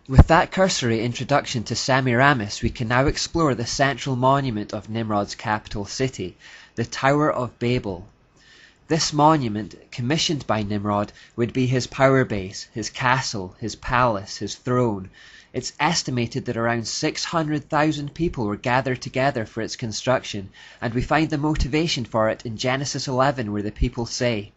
With that cursory introduction to Semiramis, we can now explore the central monument of Nimrod's capital city, the Tower of Babel. This monument, commissioned by Nimrod, would be his power base, his castle, his palace, his throne. It's estimated that around 600,000 people were gathered together for its construction, and we find the motivation for it in Genesis 11, where the people say,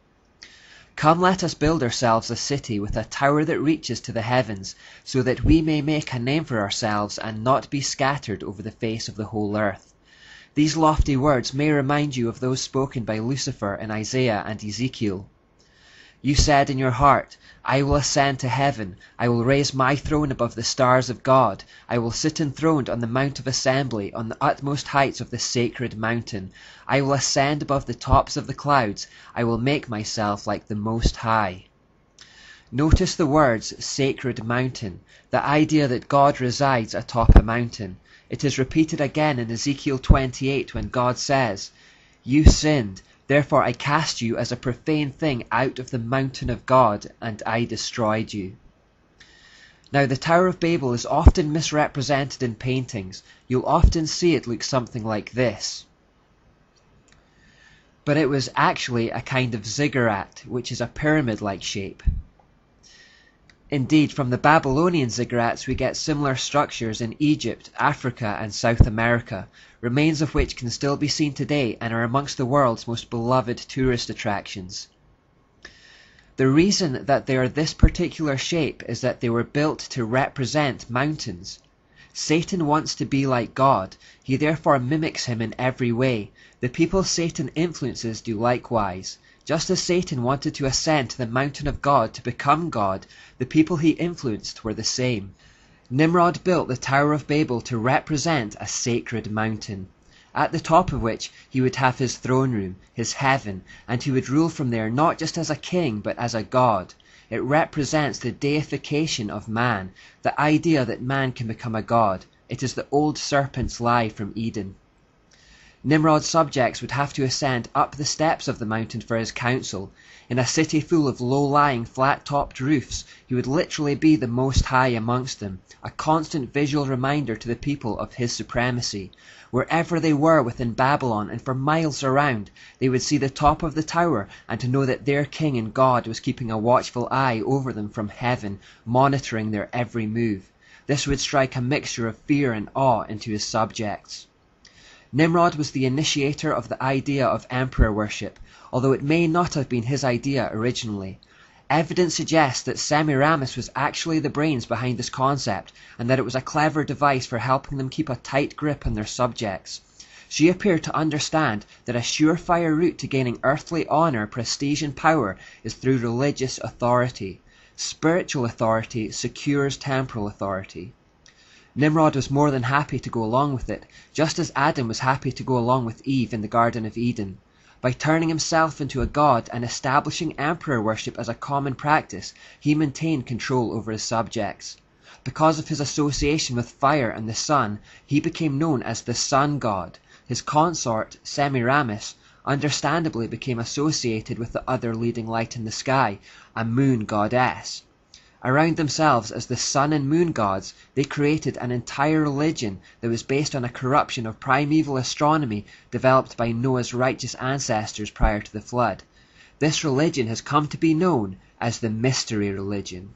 "Come, let us build ourselves a city with a tower that reaches to the heavens, so that we may make a name for ourselves and not be scattered over the face of the whole earth." These lofty words may remind you of those spoken by Lucifer in Isaiah and Ezekiel. You said in your heart, "I will ascend to heaven, I will raise my throne above the stars of God, I will sit enthroned on the mount of assembly, on the utmost heights of the sacred mountain. I will ascend above the tops of the clouds, I will make myself like the Most High." Notice the words sacred mountain, the idea that God resides atop a mountain. It is repeated again in Ezekiel 28 when God says, "You sinned, therefore I cast you as a profane thing out of the mountain of God, and I destroyed you." Now, the Tower of Babel is often misrepresented in paintings. You'll often see it look something like this. But it was actually a kind of ziggurat, which is a pyramid-like shape. Indeed, from the Babylonian ziggurats we get similar structures in Egypt, Africa and South America, remains of which can still be seen today and are amongst the world's most beloved tourist attractions. The reason that they are this particular shape is that they were built to represent mountains. Satan wants to be like God, he therefore mimics him in every way. The people Satan influences do likewise. Just as Satan wanted to ascend to the mountain of God to become God, the people he influenced were the same. Nimrod built the Tower of Babel to represent a sacred mountain, at the top of which he would have his throne room, his heaven, and he would rule from there not just as a king but as a god. It represents the deification of man, the idea that man can become a god. It is the old serpent's lie from Eden. Nimrod's subjects would have to ascend up the steps of the mountain for his council. In a city full of low-lying, flat-topped roofs, he would literally be the Most High amongst them, a constant visual reminder to the people of his supremacy. Wherever they were within Babylon and for miles around, they would see the top of the tower and to know that their king and God was keeping a watchful eye over them from heaven, monitoring their every move. This would strike a mixture of fear and awe into his subjects. Nimrod was the initiator of the idea of emperor worship, although it may not have been his idea originally. Evidence suggests that Semiramis was actually the brains behind this concept, and that it was a clever device for helping them keep a tight grip on their subjects. She appeared to understand that a surefire route to gaining earthly honor, prestige and power is through religious authority. Spiritual authority secures temporal authority. Nimrod was more than happy to go along with it, just as Adam was happy to go along with Eve in the Garden of Eden. By turning himself into a god and establishing emperor worship as a common practice, he maintained control over his subjects. Because of his association with fire and the sun, he became known as the sun god. His consort, Semiramis, understandably became associated with the other leading light in the sky, a moon goddess. Around themselves as the sun and moon gods, they created an entire religion that was based on a corruption of primeval astronomy developed by Noah's righteous ancestors prior to the flood. This religion has come to be known as the Mystery Religion.